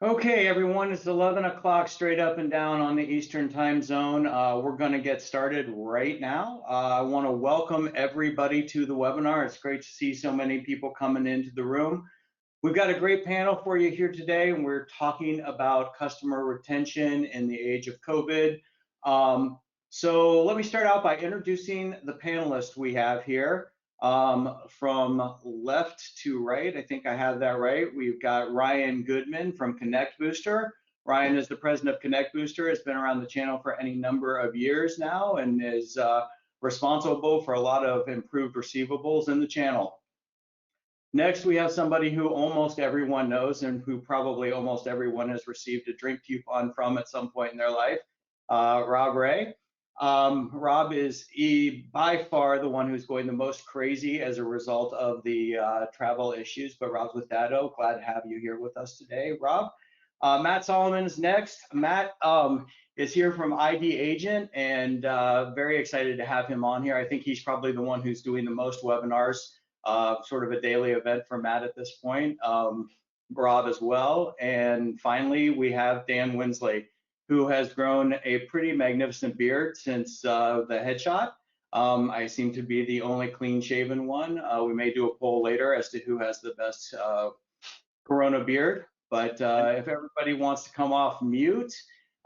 Okay, everyone, it's 11 o'clock straight up and down on the Eastern time zone. We're going to get started right now. I want to welcome everybody to the webinar. It's great to see so many people coming into the room. We've got a great panel for you here today, and we're talking about customer retention in the age of COVID. So let me start out by introducing the panelists we have here. From left to right, I think I have that right. We've got Ryan Goodman from ConnectBooster. Ryan is the president of ConnectBooster, has been around the channel for any number of years now, and is responsible for a lot of improved receivables in the channel. Next, we have somebody who almost everyone knows and who probably almost everyone has received a drink coupon from at some point in their life, Rob Ray. Rob is by far the one who's going the most crazy as a result of the travel issues, but Rob's with Datto. Glad to have you here with us today, Rob. Matt Solomon is next. Matt is here from ID Agent, and very excited to have him on here. I think he's probably the one who's doing the most webinars, sort of a daily event for Matt at this point. Rob as well. And finally, we have Dan Wensley, who has grown a pretty magnificent beard since the headshot. I seem to be the only clean-shaven one. We may do a poll later as to who has the best Corona beard, but if everybody wants to come off mute,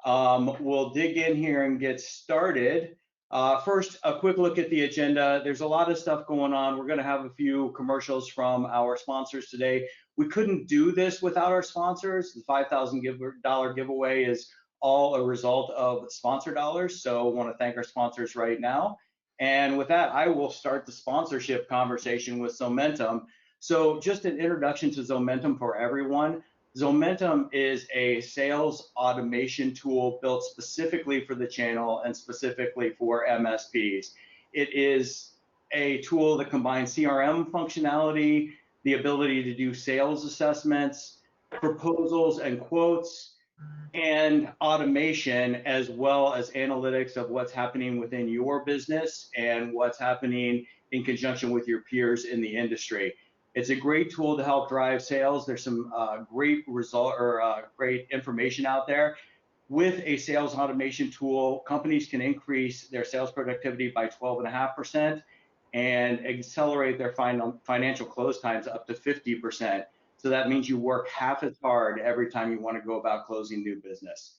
we'll dig in here and get started. First, a quick look at the agenda. There's a lot of stuff going on. We're going to have a few commercials from our sponsors today. We couldn't do this without our sponsors. The $5,000 giveaway is all a result of sponsor dollars, so I want to thank our sponsors right now. And with that, I will start the sponsorship conversation with Zomentum. So just an introduction to Zomentum for everyone. Zomentum is a sales automation tool built specifically for the channel and specifically for MSPs. It is a tool that combines CRM functionality, the ability to do sales assessments, proposals and quotes, and automation, as well as analytics of what's happening within your business and what's happening in conjunction with your peers in the industry. It's a great tool to help drive sales. There's some great information out there. With a sales automation tool, companies can increase their sales productivity by 12.5% and accelerate their financial close times up to 50%. So that means you work half as hard every time you want to go about closing new business.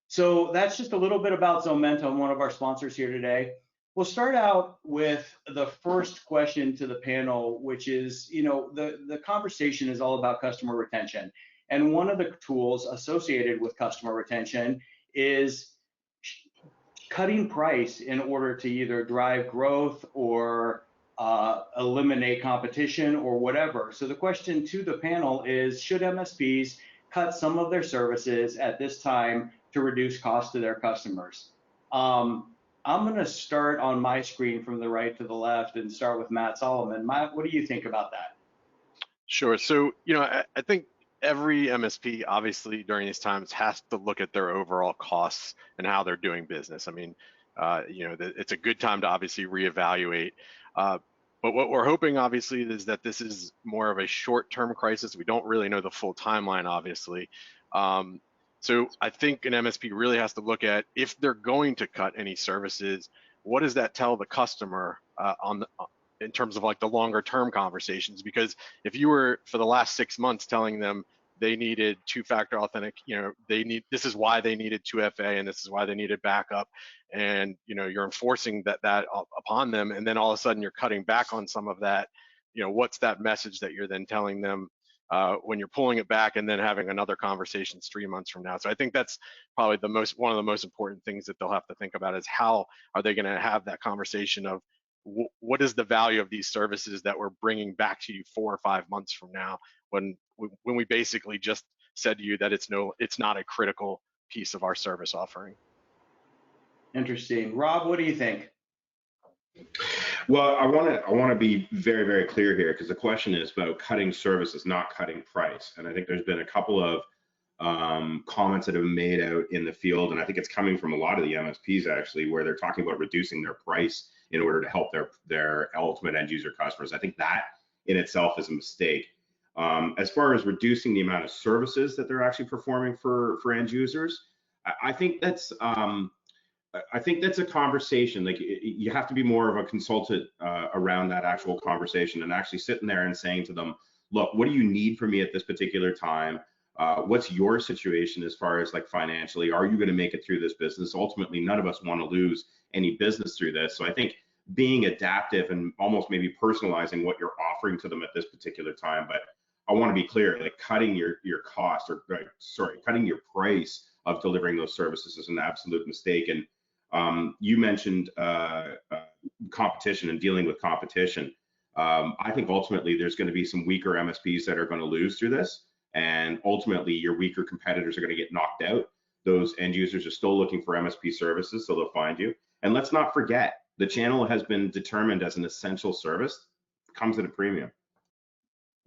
So that's just a little bit about Zomentum, one of our sponsors here today. We'll start out with the first question to the panel, which is, the conversation is all about customer retention. And one of the tools associated with customer retention is cutting price in order to either drive growth or eliminate competition or whatever. So the question to the panel is, should MSPs cut some of their services at this time to reduce costs to their customers? I'm going to start on my screen from the right to the left and start with Matt Solomon. Matt, what do you think about that? Sure. So, I think every MSP, obviously, during these times has to look at their overall costs and how they're doing business. I mean, it's a good time to obviously reevaluate. But what we're hoping, obviously, is that this is more of a short-term crisis. We don't really know the full timeline, obviously. So I think an MSP really has to look at, if they're going to cut any services, what does that tell the customer in terms of like the longer-term conversations? Because if you were for the last 6 months telling them they needed two-factor this is why they needed 2FA and this is why they needed backup, and you're enforcing that upon them, and then all of a sudden you're cutting back on some of that, what's that message that you're then telling them when you're pulling it back and then having another conversation 3 months from now? So I think that's probably one of the most important things that they'll have to think about, is how are they going to have that conversation of what is the value of these services that we're bringing back to you 4 or 5 months from now, when we basically just said to you that it's not a critical piece of our service offering. Interesting. Rob, what do you think? Well, I want to be very, very clear here, because the question is about cutting services, not cutting price. And I think there's been a couple of comments that have been made out in the field, and I think it's coming from a lot of the MSPs actually, where they're talking about reducing their price in order to help their ultimate end user customers. I think that in itself is a mistake. As far as reducing the amount of services that they're actually performing for end users, I think that's a conversation. Like you have to be more of a consultant around that actual conversation, and actually sitting there and saying to them, look, what do you need from me at this particular time? What's your situation as far as like financially? Are you going to make it through this business? Ultimately, none of us want to lose any business through this. So I think being adaptive and almost maybe personalizing what you're offering to them at this particular time. But I want to be clear, like cutting your cost, or sorry, cutting your price of delivering those services is an absolute mistake. And you mentioned competition and dealing with competition. I think ultimately there's going to be some weaker MSPs that are going to lose through this, and ultimately your weaker competitors are going to get knocked out. Those end users are still looking for MSP services, so they'll find you. And let's not forget, the channel has been determined as an essential service. It comes at a premium.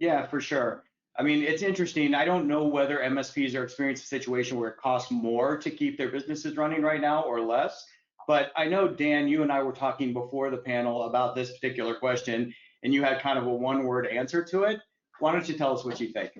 Yeah, for sure. I mean, it's interesting. I don't know whether MSPs are experiencing a situation where it costs more to keep their businesses running right now or less. But I know, Dan, you and I were talking before the panel about this particular question, and you had kind of a one-word answer to it. Why don't you tell us what you think?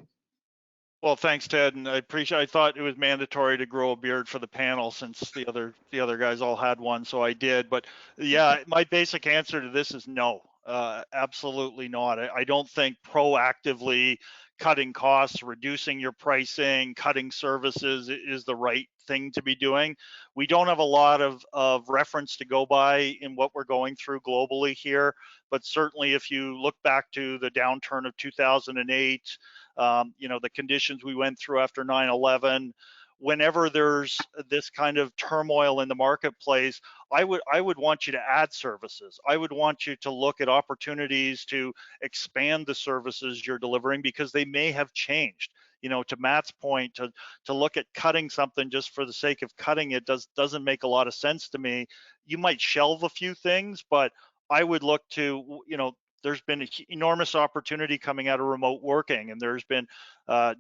Well, thanks, Ted, and I thought it was mandatory to grow a beard for the panel since the other guys all had one, so I did. But yeah, my basic answer to this is no, absolutely not. I don't think proactively cutting costs, reducing your pricing, cutting services is the right thing to be doing. We don't have a lot of reference to go by in what we're going through globally here, but certainly if you look back to the downturn of 2008, the conditions we went through after 9/11, whenever there's this kind of turmoil in the marketplace, I would want you to add services. I would want you to look at opportunities to expand the services you're delivering, because they may have changed. To Matt's point, to look at cutting something just for the sake of cutting it doesn't make a lot of sense to me. You might shelve a few things, but I would look to, there's been an enormous opportunity coming out of remote working, and there's been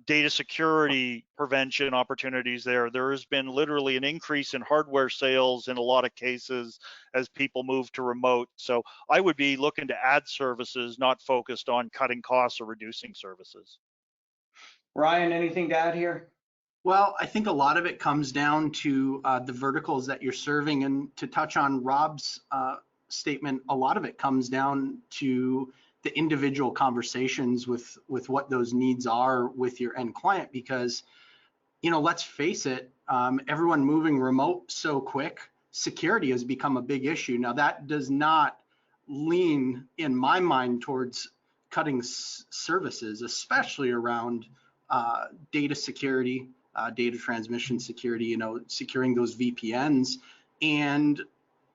data security prevention opportunities there. There has been literally an increase in hardware sales in a lot of cases as people move to remote. So I would be looking to add services, not focused on cutting costs or reducing services. Ryan, anything to add here? Well, I think a lot of it comes down to the verticals that you're serving, and to touch on Rob's statement, a lot of it comes down to the individual conversations with what those needs are with your end client, because let's face it, everyone moving remote so quick, security has become a big issue. Now that does not lean in my mind towards cutting services, especially around data security, data transmission security, securing those VPNs. And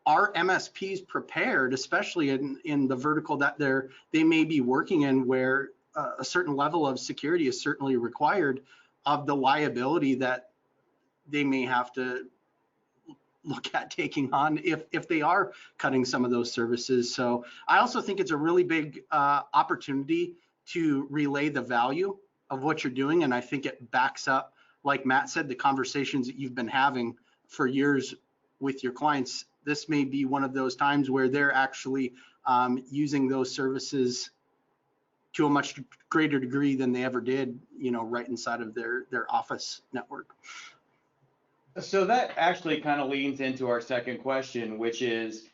are MSPs prepared, especially in the vertical that they may be working in, where a certain level of security is certainly required, of the liability that they may have to look at taking on if they are cutting some of those services? So I also think it's a really big opportunity to relay the value of what you're doing, and I think it backs up, like Matt said, the conversations that you've been having for years with your clients. This may be one of those times where they're actually using those services to a much greater degree than they ever did, right inside of their office network. So that actually kind of leans into our second question, which is,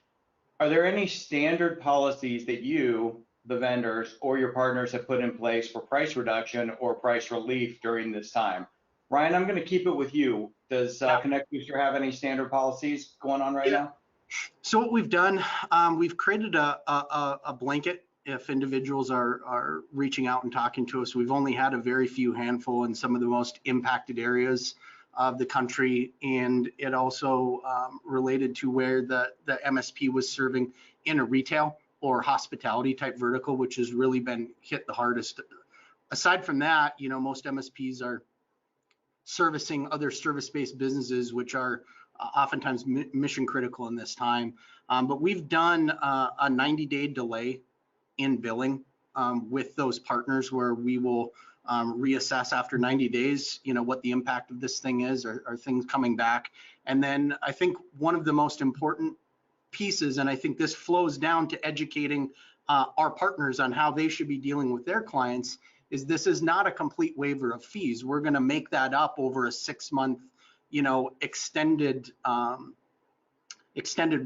are there any standard policies that you, the vendors, or your partners have put in place for price reduction or price relief during this time? Ryan, I'm going to keep it with you. Does ConnectBooster have any standard policies going on right now? So what we've done, we've created a blanket. If individuals are reaching out and talking to us, we've only had a very few handful in some of the most impacted areas of the country, and it also related to where the MSP was serving in a retail or hospitality type vertical, which has really been hit the hardest. Aside from that, most MSPs are servicing other service-based businesses, which are oftentimes mission critical in this time. But we've done a 90-day delay in billing with those partners, where we will reassess after 90 days, what the impact of this thing is. Are things coming back? And then I think one of the most important pieces, and I think this flows down to educating our partners on how they should be dealing with their clients, is this is not a complete waiver of fees. We're going to make that up over a 6-month, extended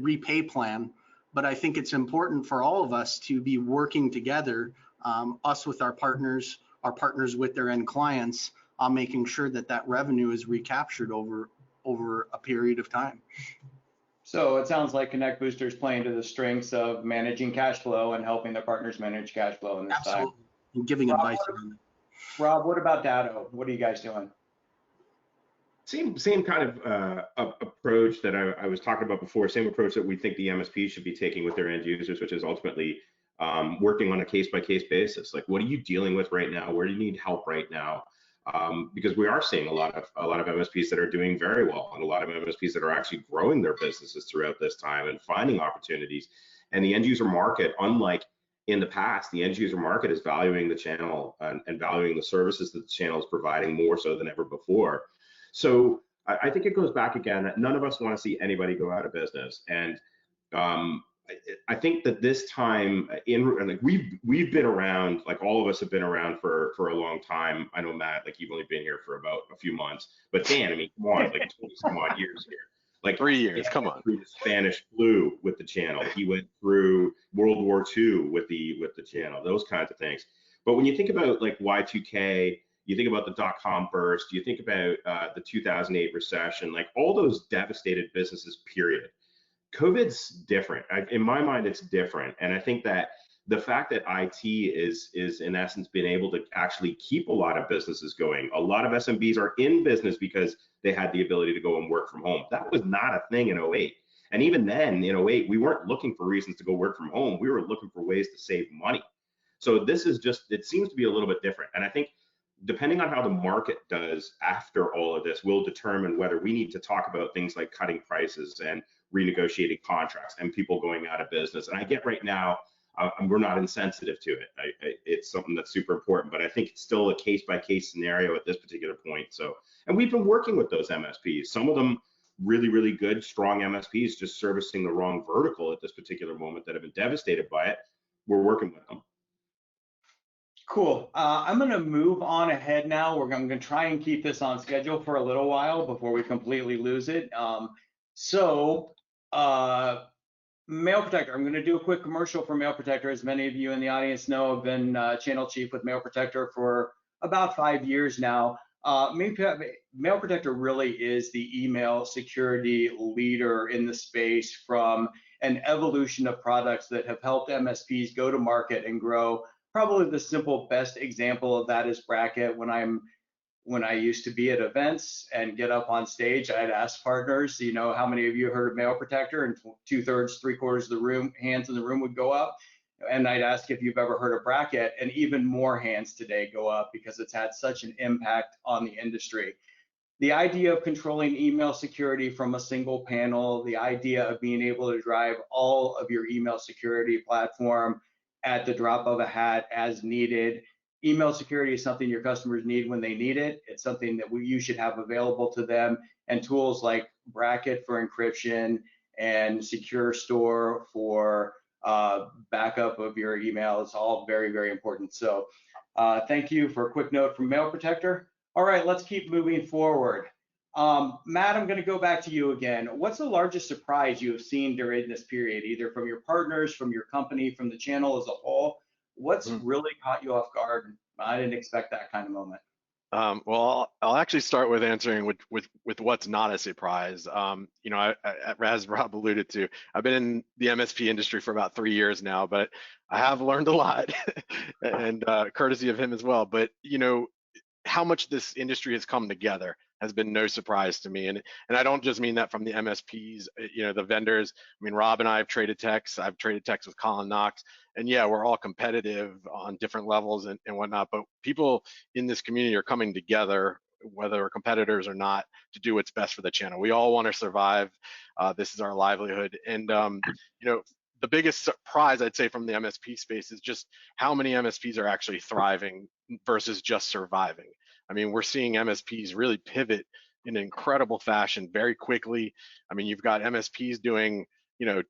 repay plan. But I think it's important for all of us to be working together, us with our partners with their end clients, on making sure that that revenue is recaptured over a period of time. So it sounds like ConnectBooster is playing to the strengths of managing cash flow and helping their partners manage cash flow in this Absolutely. time. And giving advice on that. Rob, what about Datto? What are you guys doing? Same kind of approach that I was talking about before, same approach that we think the MSP should be taking with their end users, which is ultimately working on a case-by-case basis. Like, what are you dealing with right now? Where do you need help right now? Because we are seeing a lot of MSPs that are doing very well, and a lot of MSPs that are actually growing their businesses throughout this time and finding opportunities. And the end user market, unlike in the past, the end user market is valuing the channel and valuing the services that the channel is providing more so than ever before. So I think it goes back again that none of us want to see anybody go out of business. And I think that this time like we've been around, like all of us have been around for a long time. I know, Matt, like you've only been here for about a few months, but Dan, I mean, come on, like 20 some odd years here. Like 3 years, come on. Through the Spanish flu with the channel. He went through World War II with the channel, those kinds of things. But when you think about like Y2K, you think about the dot-com burst, you think about the 2008 recession, like all those devastated businesses, period. COVID's different. In my mind, it's different. And I think that the fact that IT is in essence been able to actually keep a lot of businesses going. A lot of SMBs are in business because they had the ability to go and work from home. That was not a thing in 08. And even then in 08, we weren't looking for reasons to go work from home. We were looking for ways to save money. So this is just, it seems to be a little bit different. And I think depending on how the market does after all of this will determine whether we need to talk about things like cutting prices and renegotiating contracts and people going out of business. And I get right now, we're not insensitive to it. It's something that's super important, but I think it's still a case-by-case scenario at this particular point. So, and we've been working with those MSPs, some of them really, really good, strong MSPs, just servicing the wrong vertical at this particular moment that have been devastated by it. We're working with them. Cool. I'm going to move on ahead now. I'm going to try and keep this on schedule for a little while before we completely lose it. Mail Protector. I'm going to do a quick commercial for Mail Protector. As many of you in the audience know, I've been channel chief with Mail Protector for about 5 years now. Mail Protector really is the email security leader in the space, from an evolution of products that have helped MSPs go to market and grow. Probably the simple best example of that is Bracket. When I used to be at events and get up on stage, I'd ask partners, how many of you heard of Mail Protector? And 2/3, 3/4 of the room, hands in the room would go up. And I'd ask if you've ever heard of Bracket, and even more hands today go up because it's had such an impact on the industry. The idea of controlling email security from a single panel, the idea of being able to drive all of your email security platform at the drop of a hat as needed. Email security is something your customers need when they need it. It's something that you should have available to them, and tools like Bracket for encryption and Secure Store for backup of your email is all very, very important. So thank you for a quick note from Mail Protector. All right, let's keep moving forward. Matt, I'm going to go back to you again. What's the largest surprise you have seen during this period, either from your partners, from your company, from the channel as a whole? What's really caught you off guard? I didn't expect that kind of moment. Well, I'll actually start with answering with what's not a surprise. As Rob alluded to, I've been in the MSP industry for about 3 years now, but I have learned a lot, and courtesy of him as well. But how much this industry has come together has been no surprise to me. And I don't just mean that from the MSPs, the vendors. I mean, Rob and I have traded texts. I've traded texts with Colin Knox. And yeah, we're all competitive on different levels and whatnot, but people in this community are coming together, whether we're competitors or not, to do what's best for the channel. We all want to survive. This is our livelihood. And, the biggest surprise, I'd say, from the MSP space is just how many MSPs are actually thriving versus just surviving. I mean, we're seeing MSPs really pivot in an incredible fashion very quickly. I mean, you've got MSPs doing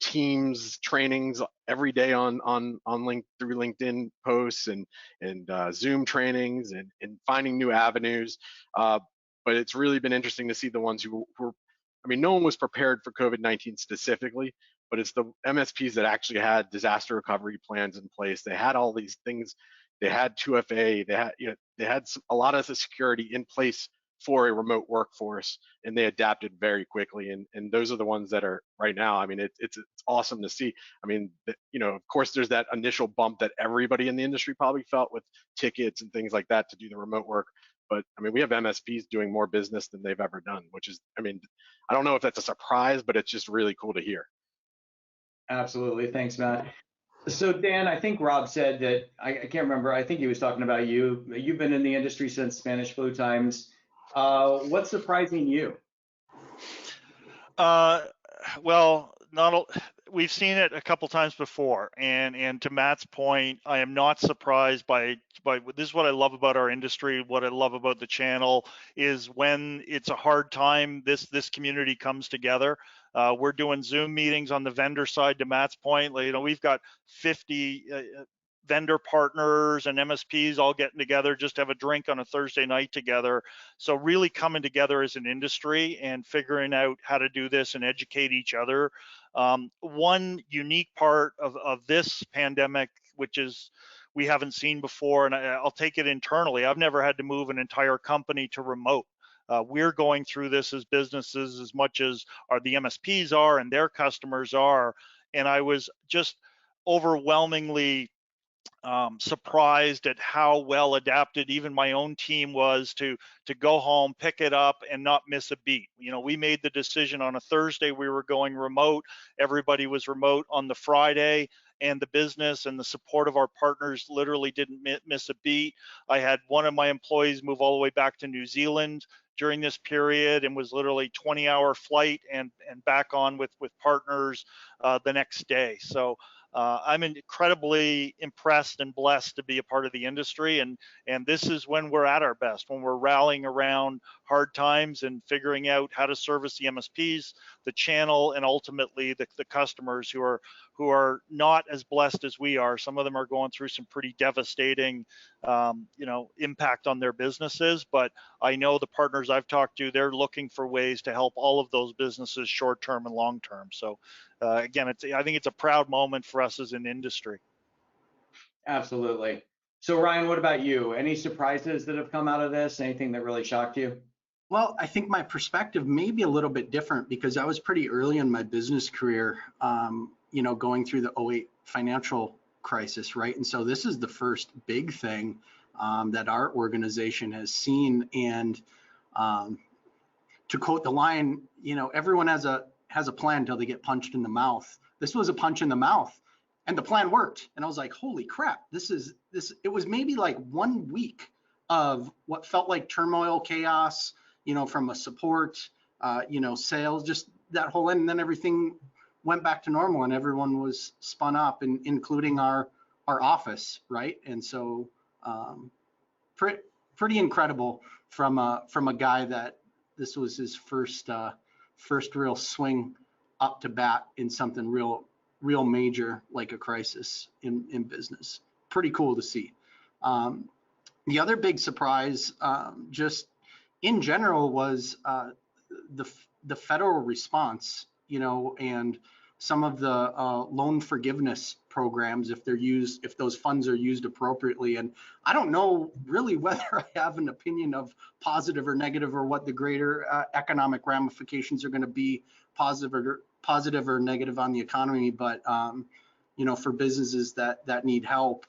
Teams trainings every day through LinkedIn posts and Zoom trainings and finding new avenues. But it's really been interesting to see the ones who were, no one was prepared for COVID-19 specifically, but it's the MSPs that actually had disaster recovery plans in place. They had all these things. They had 2FA. They had a lot of the security in place for a remote workforce, and they adapted very quickly. And those are the ones that are right now. It's awesome to see. Of course, there's that initial bump that everybody in the industry probably felt with tickets and things like that to do the remote work. But we have MSPs doing more business than they've ever done, which is, I don't know if that's a surprise, but it's just really cool to hear. Absolutely. Thanks, Matt. So Dan, I think Rob said that, I can't remember, I think he was talking about you. You've been in the industry since Spanish flu times. What's surprising you? Well, we've seen it a couple times before, and to Matt's point, I am not surprised by this is what I love about our industry. What I love about the channel is when it's a hard time, this community comes together. We're doing Zoom meetings on the vendor side. To Matt's point, we've got 50 vendor partners and MSPs all getting together just to have a drink on a Thursday night together. So really coming together as an industry and figuring out how to do this and educate each other. One unique part of this pandemic, which is we haven't seen before, and I'll take it internally. I've never had to move an entire company to remote. We're going through this as businesses as much as the MSPs are and their customers are. And I was just overwhelmingly surprised at how well adapted even my own team was to go home, pick it up, and not miss a beat. We made the decision on a Thursday we were going remote. Everybody was remote on the Friday, and the business and the support of our partners literally didn't miss a beat. I had one of my employees move all the way back to New Zealand during this period and was literally 20-hour flight and back on with partners the next day. So I'm incredibly impressed and blessed to be a part of the industry, and this is when we're at our best, when we're rallying around hard times and figuring out how to service the MSPs, the channel, and ultimately the customers who are not as blessed as we are. Some of them are going through some pretty devastating impact on their businesses, but I know the partners I've talked to, they're looking for ways to help all of those businesses short term and long term. So again, I think it's a proud moment for us as an industry. Absolutely. So Ryan, what about you? Any surprises that have come out of this? Anything that really shocked you? Well, I think my perspective may be a little bit different because I was pretty early in my business career, going through the 2008 financial crisis, right? And so this is the first big thing that our organization has seen. And to quote the line, everyone has a plan until they get punched in the mouth. This was a punch in the mouth, and the plan worked. And I was like, holy crap, it was maybe like 1 week of what felt like turmoil, chaos, from a support, sales, just that whole end, and then everything went back to normal and everyone was spun up, including our office, right? And so pretty incredible from a guy that this was his first real swing up to bat in something real major like a crisis in business. Pretty cool to see. The other big surprise, just in general, was the federal response, and some of the loan forgiveness programs, if those funds are used appropriately. And I don't know really whether I have an opinion of positive or negative, or what the greater economic ramifications are going to be, positive or negative on the economy. But for businesses that need help,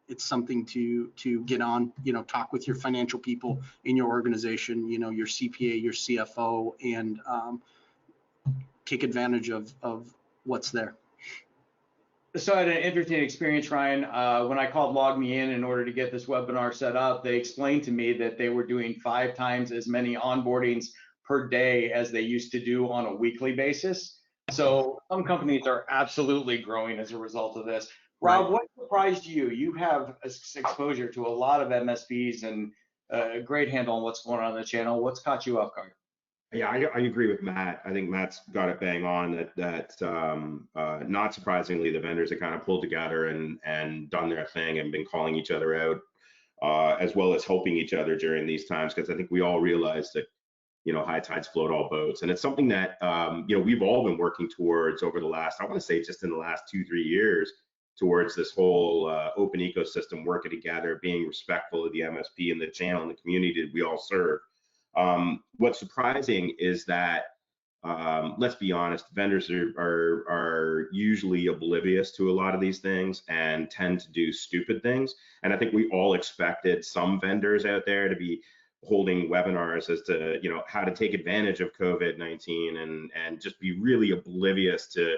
it's something to get on, talk with your financial people in your organization, your CPA, your CFO, and take advantage of what's there. So I had an interesting experience, Ryan. When I called Log Me In order to get this webinar set up, they explained to me that they were doing 5 times as many onboardings per day as they used to do on a weekly basis. So some companies are absolutely growing as a result of this. Rob, what surprised you? You have exposure to a lot of MSPs and a great handle on what's going on in the channel. What's caught you off guard? Yeah, I agree with Matt. I think Matt's got it bang on that not surprisingly, the vendors have kind of pulled together and done their thing and been calling each other out, as well as helping each other during these times, because I think we all realize that, you know, high tides float all boats, and it's something that you know, we've all been working towards over the last, I want to say, just in the last 2-3 years, towards this whole open ecosystem, working together, being respectful of the MSP and the channel and the community that we all serve. What's surprising is that, let's be honest, vendors are usually oblivious to a lot of these things and tend to do stupid things. And I think we all expected some vendors out there to be holding webinars as to, you know, how to take advantage of COVID-19 and just be really oblivious to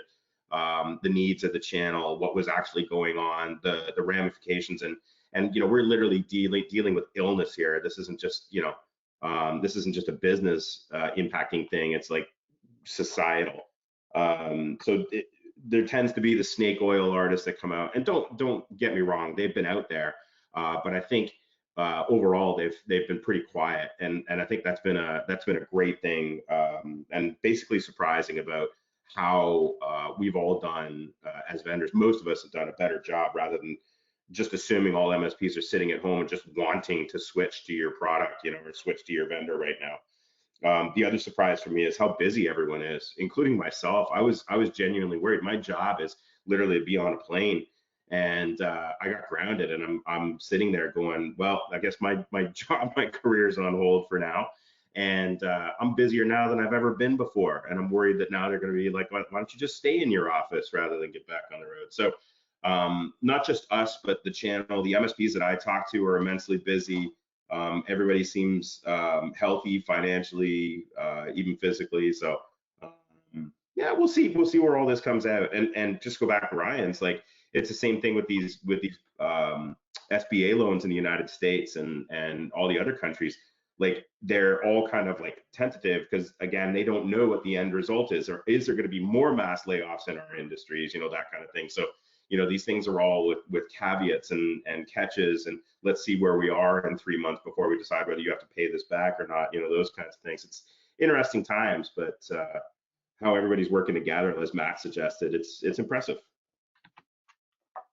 the needs of the channel, what was actually going on, the ramifications, and you know, we're literally dealing with illness here. This isn't just, you know, this isn't just a business impacting thing. It's like societal. There tends to be the snake oil artists that come out, and don't get me wrong, they've been out there, but I think overall they've been pretty quiet, and I think that's been a great thing, and basically surprising about how we've all done as vendors. Most of us have done a better job, rather than just assuming all MSPs are sitting at home and just wanting to switch to your product, you know, or switch to your vendor right now. The other surprise for me is how busy everyone is, including myself. I was genuinely worried. My job is literally to be on a plane, and I got grounded, and I'm sitting there going, well, I guess my job, my career is on hold for now, and I'm busier now than I've ever been before, and I'm worried that now they're going to be like, why don't you just stay in your office rather than get back on the road? So not just us, but the channel, the MSPs that I talk to are immensely busy. Everybody seems healthy financially, even physically. So yeah, we'll see where all this comes out. And just go back to Ryan's, like, it's the same thing with these SBA loans in the United States and all the other countries. Like, they're all kind of like tentative, because again, they don't know what the end result is, or is there going to be more mass layoffs in our industries, you know, that kind of thing. So, you know, these things are all with caveats and catches, and let's see where we are in 3 months before we decide whether you have to pay this back or not, you know, those kinds of things. It's interesting times, but how everybody's working together, as Matt suggested, it's impressive.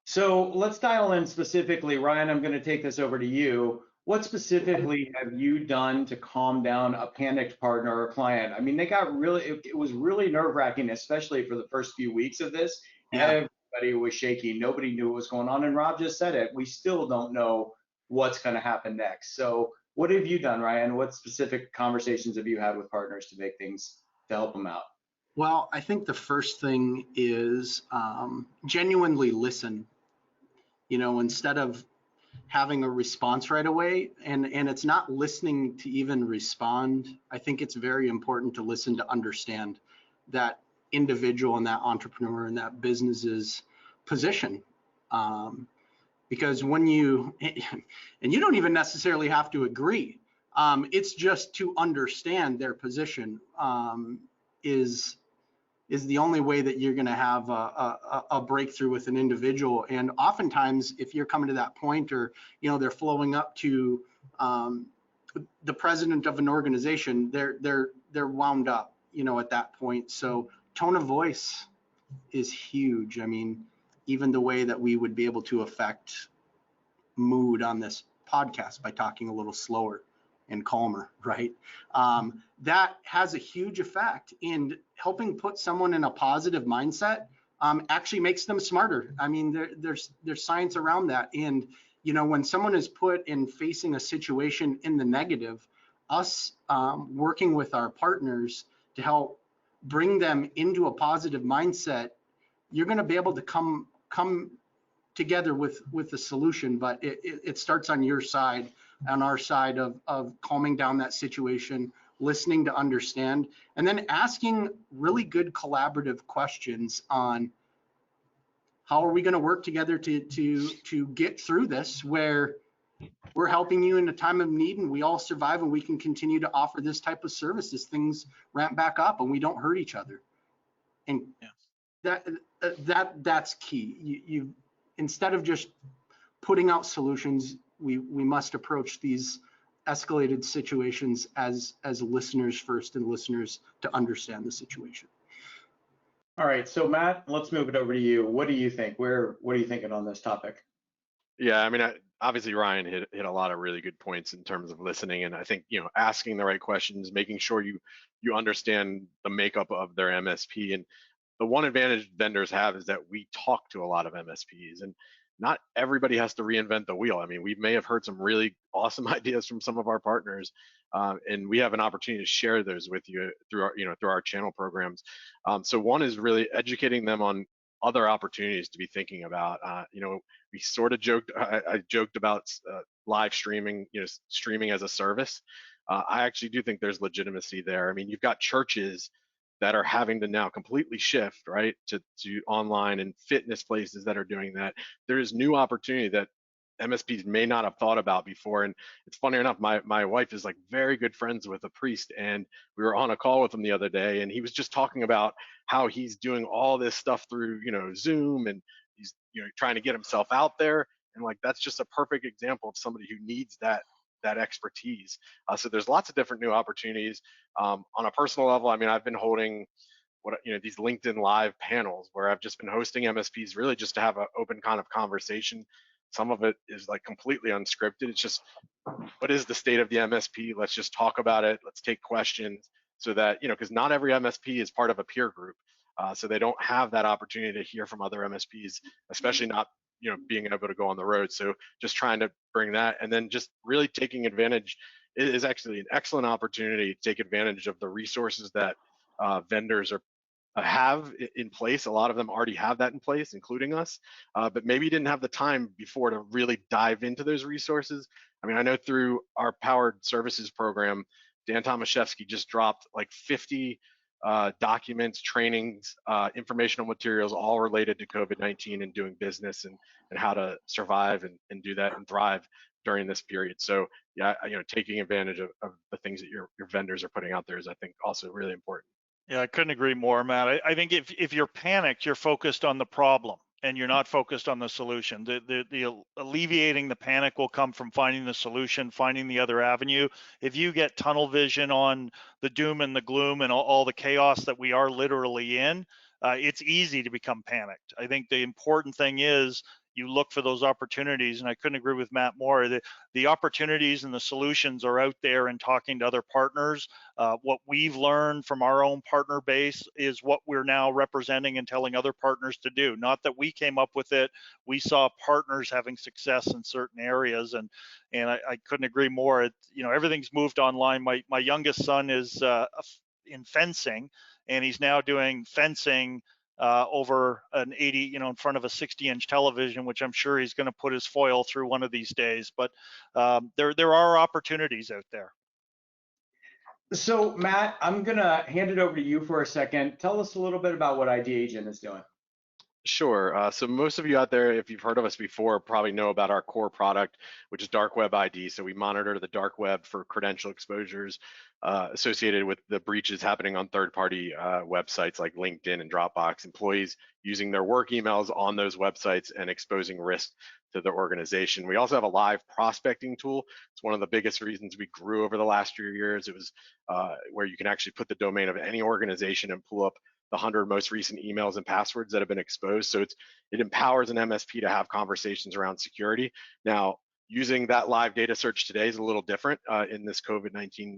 So let's dial in specifically. Ryan, I'm going to take this over to you. What specifically have you done to calm down a panicked partner or client? I mean, they got really, it was really nerve-wracking, especially for the first few weeks of this. Yeah. Everybody was shaky. Nobody knew what was going on. And Rob just said it. We still don't know what's going to happen next. So what have you done, Ryan? What specific conversations have you had with partners to make things, to help them out? Well, I think the first thing is genuinely listen. You know, instead of having a response right away, and it's not listening to even respond. I think it's very important to listen to understand that individual and that entrepreneur and that business's position. Because when you, and you don't even necessarily have to agree, it's just to understand their position is the only way that you're going to have a breakthrough with an individual. And oftentimes, if you're coming to that point, or, you know, they're flowing up to the president of an organization, they're wound up, you know, at that point. So tone of voice is huge. I mean, even the way that we would be able to affect mood on this podcast by talking a little slower and calmer, right? That has a huge effect in helping put someone in a positive mindset. Actually makes them smarter. I mean, there's science around that. And, you know, when someone is put in facing a situation in the negative, us working with our partners to help bring them into a positive mindset, you're going to be able to come together with the solution. But it starts on your side, on our side of calming down that situation, listening to understand, and then asking really good collaborative questions on how are we going to work together to get through this, where we're helping you in a time of need and we all survive, and we can continue to offer this type of service as things ramp back up and we don't hurt each other. And that's key. You instead of just putting out solutions, we must approach these escalated situations as listeners first and listeners to understand the situation. All right, so Matt, let's move it over to you. What do you think? What are you thinking on this topic? Yeah, I mean, obviously Ryan hit a lot of really good points in terms of listening, and I think asking the right questions, making sure you understand the makeup of their MSP. And the one advantage vendors have is that we talk to a lot of MSPs, and not everybody has to reinvent the wheel. I mean, we may have heard some really awesome ideas from some of our partners, and we have an opportunity to share those with you through our channel programs. So one is really educating them on other opportunities to be thinking about. We sort of joked. I joked about live streaming, streaming as a service. I actually do think there's legitimacy there. I mean, you've got churches that are having to now completely shift, right, to online, and fitness places that are doing that. There is new opportunity that MSPs may not have thought about before. And it's funny enough, my wife is like very good friends with a priest, and we were on a call with him the other day, and he was just talking about how he's doing all this stuff through Zoom, and he's trying to get himself out there. And like, that's just a perfect example of somebody who needs that expertise. So there's lots of different new opportunities. On a personal level, I mean, I've been holding these LinkedIn live panels where I've just been hosting MSPs really just to have an open kind of conversation. Some of it is like completely unscripted. It's just, what is the state of the MSP? Let's just talk about it. Let's take questions, so that, because not every MSP is part of a peer group. So they don't have that opportunity to hear from other MSPs, especially not, being able to go on the road. So just trying to bring that, and then just really taking advantage. It is actually an excellent opportunity to take advantage of the resources that vendors have in place. A lot of them already have that in place, including us, but maybe didn't have the time before to really dive into those resources. I mean, I know through our powered services program, Dan Tomaszewski just dropped like 50 documents, trainings, informational materials, all related to COVID-19 and doing business, and how to survive and do that and thrive during this period. So yeah, taking advantage of the things that your vendors are putting out there is, I think, also really important. Yeah, I couldn't agree more, Matt. I think if you're panicked, you're focused on the problem and you're not focused on the solution. The alleviating the panic will come from finding the solution, finding the other avenue. If you get tunnel vision on the doom and the gloom and all the chaos that we are literally in, it's easy to become panicked. I think the important thing is you look for those opportunities, and I couldn't agree with Matt more. The opportunities and the solutions are out there, and talking to other partners. What we've learned from our own partner base is what we're now representing and telling other partners to do. Not that we came up with it. We saw partners having success in certain areas, and I couldn't agree more. Everything's moved online. My youngest son is in fencing, and he's now doing fencing over an 80, in front of a 60-inch television, which I'm sure he's going to put his foil through one of these days. But there are opportunities out there. So Matt, I'm going to hand it over to you for a second. Tell us a little bit about what ID Agent is doing. Sure. So most of you out there, if you've heard of us before, probably know about our core product, which is Dark Web ID. So we monitor the dark web for credential exposures associated with the breaches happening on third-party websites like LinkedIn and Dropbox, employees using their work emails on those websites and exposing risk to the organization. We also have a live prospecting tool. It's one of the biggest reasons we grew over the last few years. It was where you can actually put the domain of any organization and pull up the 100 most recent emails and passwords that have been exposed. So it empowers an MSP to have conversations around security. Now, using that live data search today is a little different in this COVID-19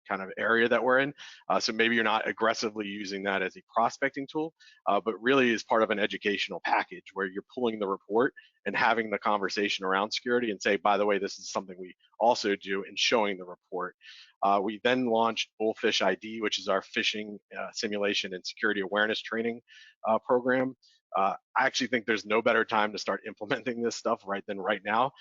kind of area that we're in. So maybe you're not aggressively using that as a prospecting tool, but really is part of an educational package where you're pulling the report and having the conversation around security and say, by the way, this is something we also do, and showing the report. We then launched Bullfish ID, which is our phishing simulation and security awareness training program. I actually think there's no better time to start implementing this stuff than right now.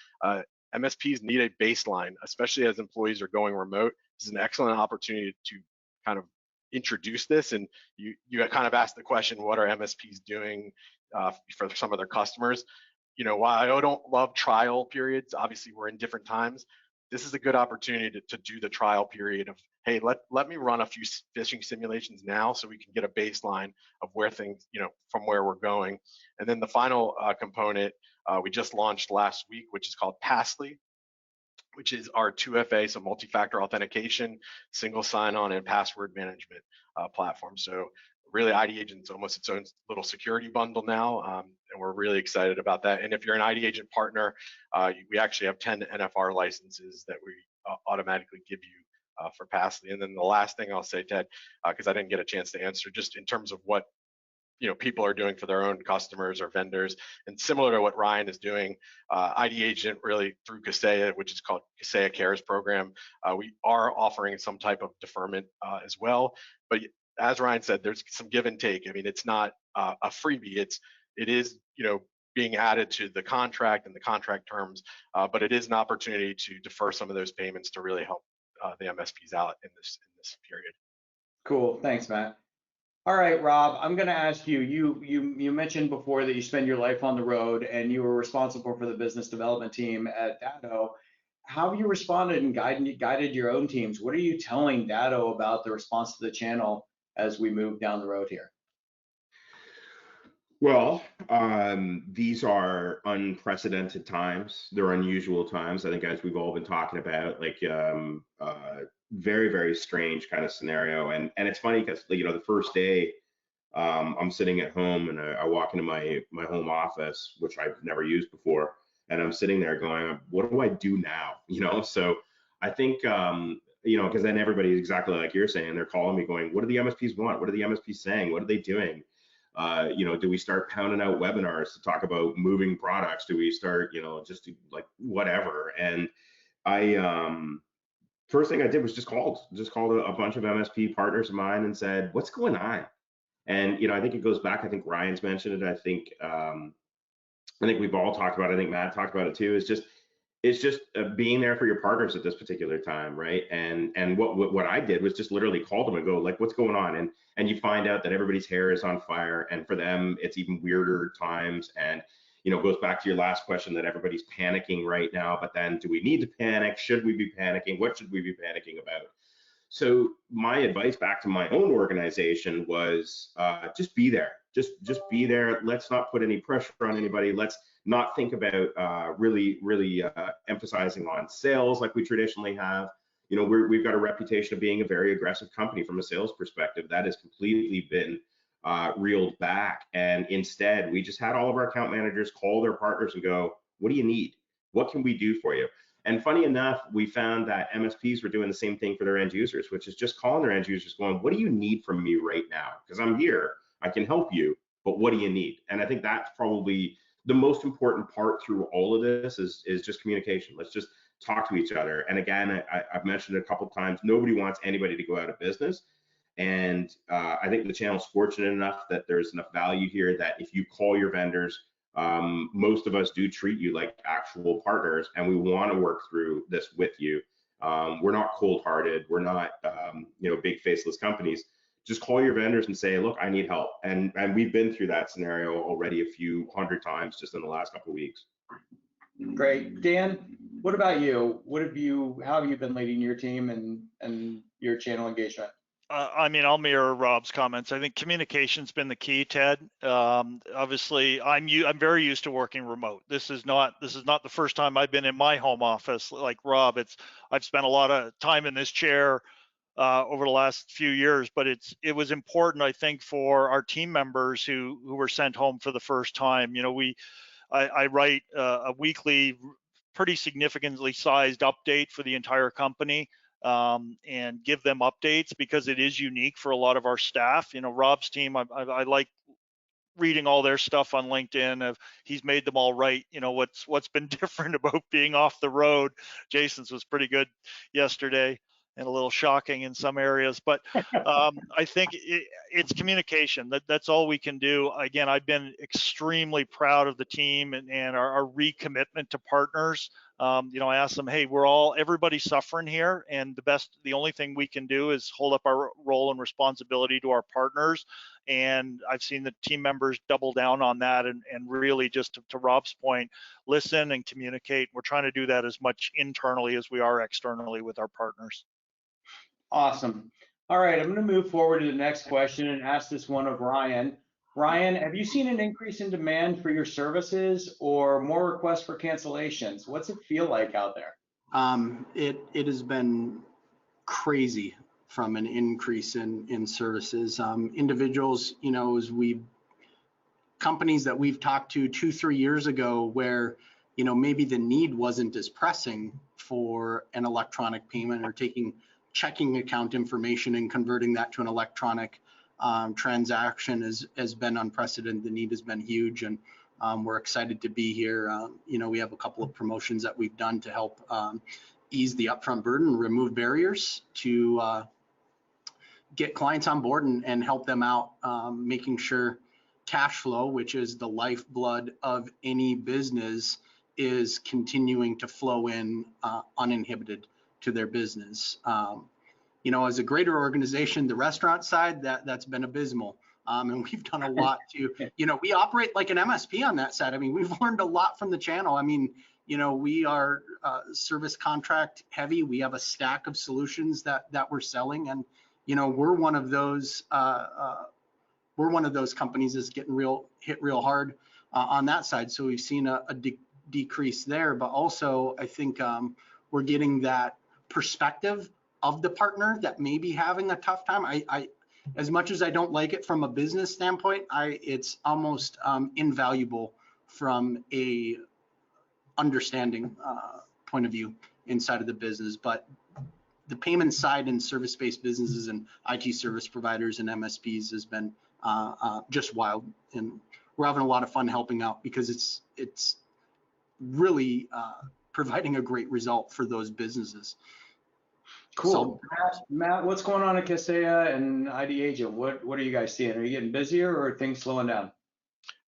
MSPs need a baseline, especially as employees are going remote. This is an excellent opportunity to kind of introduce this. And you kind of asked the question, what are MSPs doing for some of their customers? While I don't love trial periods, obviously we're in different times. This is a good opportunity to do the trial period of, hey, let me run a few phishing simulations now so we can get a baseline of where things, from where we're going. And then the final component we just launched last week, which is called Passly. which is our 2FA, so multi-factor authentication, single sign-on, and password management platform. So really, ID Agent's almost its own little security bundle now, and we're really excited about that. And if you're an ID Agent partner, we actually have 10 NFR licenses that we automatically give you for Passly. And then the last thing I'll say, Ted, because I didn't get a chance to answer, just in terms of what people are doing for their own customers or vendors, and similar to what Ryan is doing, ID Agent really through Kaseya, which is called Kaseya Cares program, we are offering some type of deferment as well. But as Ryan said, there's some give and take. I mean, it's not a freebie. It is being added to the contract and the contract terms, but it is an opportunity to defer some of those payments to really help the MSPs out in this period. Cool, thanks, Matt. All right, Rob, I'm going to ask you. You mentioned before that you spend your life on the road and you were responsible for the business development team at Datto. How have you responded and guided your own teams? What are you telling Datto about the response to the channel as we move down the road here? Well, these are unprecedented times. They're unusual times. I think, as we've all been talking about, like very, very strange kind of scenario. And it's funny because the first day I'm sitting at home and I walk into my home office, which I've never used before, and I'm sitting there going, what do I do now? So I think because then everybody's exactly like you're saying, they're calling me going, what do the MSPs want? What are the MSPs saying? What are they doing? Do we start pounding out webinars to talk about moving products? Do we start, just do like whatever? And I, first thing I did was just called a bunch of MSP partners of mine and said, what's going on? And, I think it goes back, I think Ryan's mentioned it. I think we've all talked about it. I think Matt talked about it too. It's just being there for your partners at this particular time, right? And what I did was just literally call them and go, like, what's going on? And you find out that everybody's hair is on fire, and for them it's even weirder times. And it goes back to your last question, that everybody's panicking right now. But then, do we need to panic? Should we be panicking? What should we be panicking about? So my advice back to my own organization was just be there. Just be there. Let's not put any pressure on anybody. Let's not think about really emphasizing on sales like we traditionally have. We've got a reputation of being a very aggressive company from a sales perspective. That has completely been reeled back. And instead, we just had all of our account managers call their partners and go, what do you need? What can we do for you? And funny enough, we found that MSPs were doing the same thing for their end users, which is just calling their end users going, what do you need from me right now? Because I'm here, I can help you, but what do you need? And I think that's probably the most important part through all of this is just communication. Let's just talk to each other. And again, I've mentioned it a couple of times, nobody wants anybody to go out of business. And I think the channel's fortunate enough that there's enough value here that if you call your vendors, most of us do treat you like actual partners, and we want to work through this with you. We're not cold-hearted. We're not, big faceless companies. Just call your vendors and say, look, I need help. And we've been through that scenario already a few hundred times just in the last couple of weeks. Great. Dan, what about you? How have you been leading your team and your channel engagement? I'll mirror Rob's comments. I think communication's been the key, Ted. Obviously, I'm very used to working remote. This is not the first time I've been in my home office like Rob. I've spent a lot of time in this chair over the last few years, but it was important, I think, for our team members who were sent home for the first time. I write a weekly, pretty significantly sized update for the entire company. And give them updates because it is unique for a lot of our staff. Rob's team, I like reading all their stuff on LinkedIn. He's made them all right. What's been different about being off the road. Jason's was pretty good yesterday and a little shocking in some areas, but I think it's communication. That's all we can do. Again, I've been extremely proud of the team and our recommitment to partners. I asked them, hey, everybody's suffering here, and the only thing we can do is hold up our role and responsibility to our partners. And I've seen the team members double down on that and really, just to Rob's point, listen and communicate. We're trying to do that as much internally as we are externally with our partners. Awesome. All right, I'm going to move forward to the next question and ask this one of Ryan. Ryan, have you seen an increase in demand for your services or more requests for cancellations? What's it feel like out there? It has been crazy from an increase in services. Individuals, companies that we've talked to 2-3 years ago where, maybe the need wasn't as pressing for an electronic payment or taking checking account information and converting that to an electronic transaction has been unprecedented. The need has been huge, and we're excited to be here. We have a couple of promotions that we've done to help ease the upfront burden, remove barriers to get clients on board and help them out, making sure cash flow, which is the lifeblood of any business, is continuing to flow in uninhibited to their business. As a greater organization, the restaurant side, that's been abysmal. And we've done a lot to, we operate like an MSP on that side. I mean, we've learned a lot from the channel. I mean, we are service contract heavy. We have a stack of solutions that we're selling, and we're one of those companies that's getting hit real hard on that side. So we've seen a decrease there, but also I think we're getting that perspective of the partner that may be having a tough time. I as much as I don't like it from a business standpoint, it's almost invaluable from a understanding point of view inside of the business. But the payment side and service-based businesses and IT service providers and MSPs has been just wild, and we're having a lot of fun helping out because it's really providing a great result for those businesses. Cool. So, Matt, what's going on at Kaseya and ID Agent? What are you guys seeing? Are you getting busier or are things slowing down?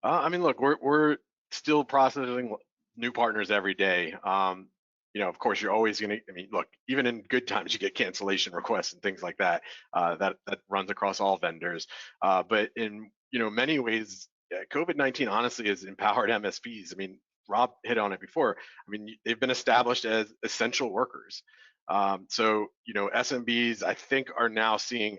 I mean, look, we're still processing new partners every day. Of course, you're always going to, I mean, look, even in good times, you get cancellation requests and things like that. That runs across all vendors. But in, many ways, COVID-19 honestly has empowered MSPs. I mean, Rob hit on it before. I mean, they've been established as essential workers. So, SMBs, I think, are now seeing,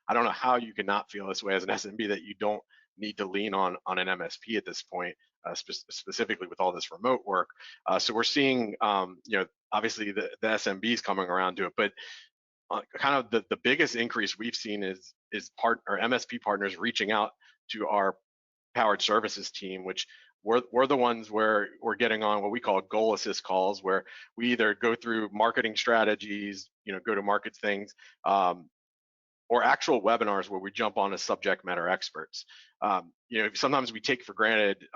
I don't know how you can not feel this way as an SMB, that you don't need to lean on an MSP at this point, specifically with all this remote work. So we're seeing, obviously the SMBs coming around to it, but kind of the biggest increase we've seen is MSP partners reaching out to our powered services team, which we're the ones where we're getting on what we call goal assist calls, where we either go through marketing strategies, go to market things, or actual webinars where we jump on as subject matter experts. Sometimes we take for granted,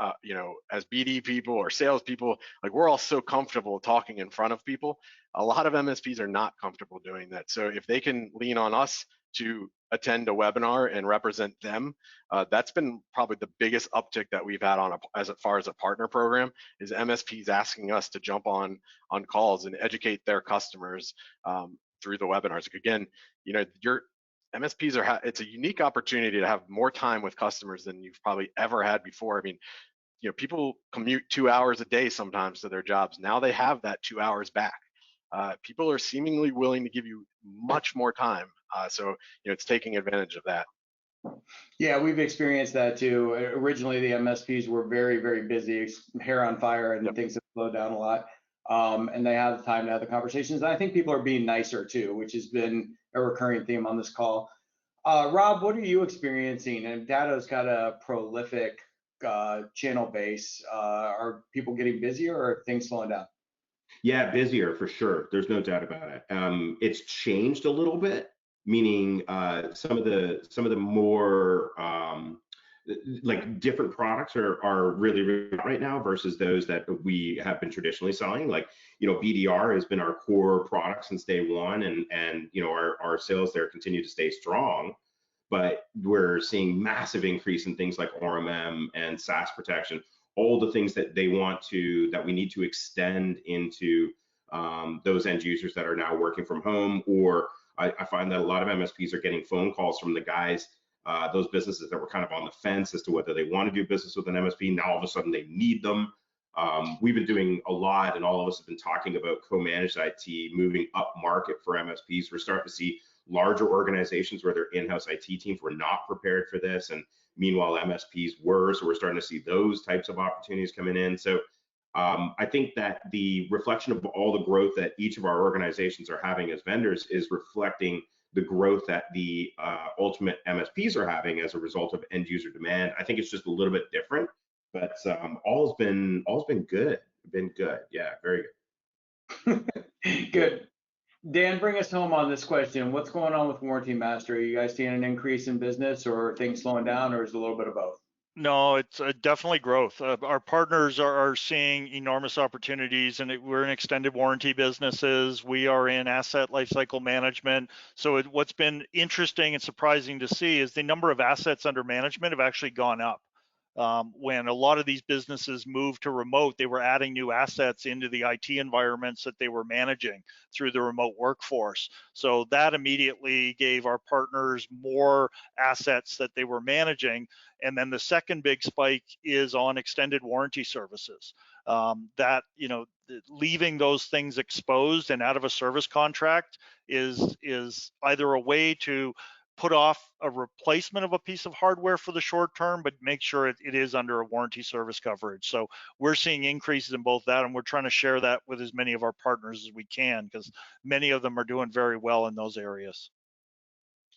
as BD people or sales people, like we're all so comfortable talking in front of people. A lot of MSPs are not comfortable doing that. So if they can lean on us to attend a webinar and represent them, that's been probably the biggest uptick that we've had as far as a partner program, is MSPs asking us to jump on calls and educate their customers through the webinars. Again, your MSPs it's a unique opportunity to have more time with customers than you've probably ever had before. I mean, people commute 2 hours a day sometimes to their jobs. Now they have that 2 hours back. People are seemingly willing to give you much more time. So, it's taking advantage of that. Yeah, we've experienced that too. Originally, the MSPs were very, very busy, hair on fire, and things have slowed down a lot. And they have the time to have the conversations. And I think people are being nicer too, which has been a recurring theme on this call. Rob, what are you experiencing? And Datto's got a prolific channel base. Are people getting busier or are things slowing down? Yeah, busier for sure. There's no doubt about it. It's changed a little bit, meaning some of the more like different products are really hot right now versus those that we have been traditionally selling. Like, BDR has been our core product since day one, and our sales there continue to stay strong. But we're seeing massive increase in things like ORMM and SaaS protection, all the things that we need to extend into those end users that are now working from home. Or I find that a lot of MSPs are getting phone calls from the guys, those businesses that were kind of on the fence as to whether they want to do business with an MSP. Now all of a sudden they need them. We've been doing a lot, and all of us have been talking about co-managed IT moving up market for MSPs. We're starting to see larger organizations where their in-house IT teams were not prepared for this, and meanwhile MSPs were. So we're starting to see those types of opportunities coming in. So I think that the reflection of all the growth that each of our organizations are having as vendors is reflecting the growth that the ultimate MSPs are having as a result of end user demand. I think it's just a little bit different, but all's been good. Yeah, very good. Good. Dan, bring us home on this question. What's going on with Warranty Master? Are you guys seeing an increase in business, or are things slowing down, or is it a little bit of both? No, it's definitely growth. Our partners are seeing enormous opportunities, and we're in extended warranty businesses. We are in asset lifecycle management. So what's been interesting and surprising to see is the number of assets under management have actually gone up. When a lot of these businesses moved to remote, they were adding new assets into the IT environments that they were managing through the remote workforce. So that immediately gave our partners more assets that they were managing. And then the second big spike is on extended warranty services. That, leaving those things exposed and out of a service contract is either a way to put off a replacement of a piece of hardware for the short term, but make sure it is under a warranty service coverage. So we're seeing increases in both that, and we're trying to share that with as many of our partners as we can, because many of them are doing very well in those areas.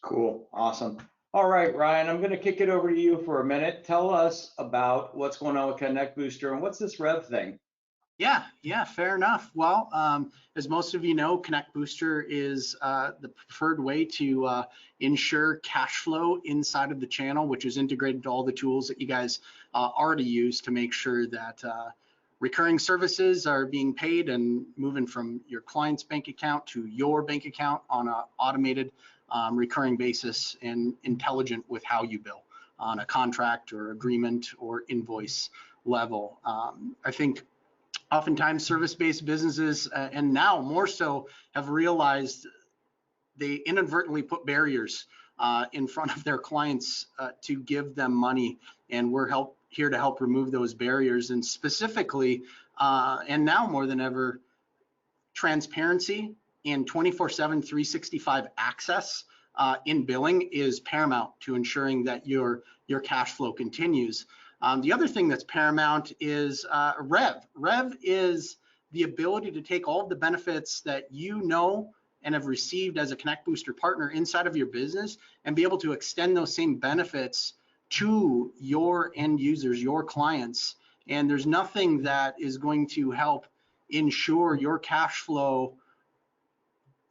Cool, awesome. All right, Ryan, I'm going to kick it over to you for a minute. Tell us about what's going on with ConnectBooster and what's this Rev thing? Yeah, fair enough. Well, as most of you know, ConnectBooster is the preferred way to ensure cash flow inside of the channel, which is integrated to all the tools that you guys already use to make sure that recurring services are being paid and moving from your client's bank account to your bank account on an automated recurring basis and intelligent with how you bill on a contract or agreement or invoice level. I think oftentimes service-based businesses, and now more so, have realized they inadvertently put barriers in front of their clients to give them money, and we're here to help remove those barriers. And specifically, and now more than ever, transparency and 24/7, 365 access in billing is paramount to ensuring that your cash flow continues. The other thing that's paramount is Rev. Rev is the ability to take all of the benefits that you know and have received as a ConnectBooster partner inside of your business and be able to extend those same benefits to your end users, your clients. And there's nothing that is going to help ensure your cash flow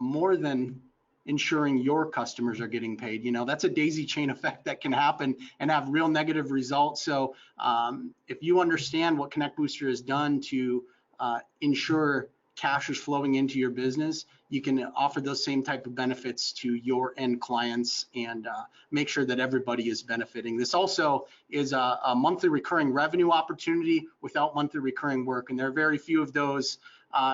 more than ensuring your customers are getting paid. That's a daisy chain effect that can happen and have real negative results. So if you understand what ConnectBooster has done to ensure cash is flowing into your business, you can offer those same type of benefits to your end clients and make sure that everybody is benefiting. This also is a monthly recurring revenue opportunity without monthly recurring work, and there are very few of those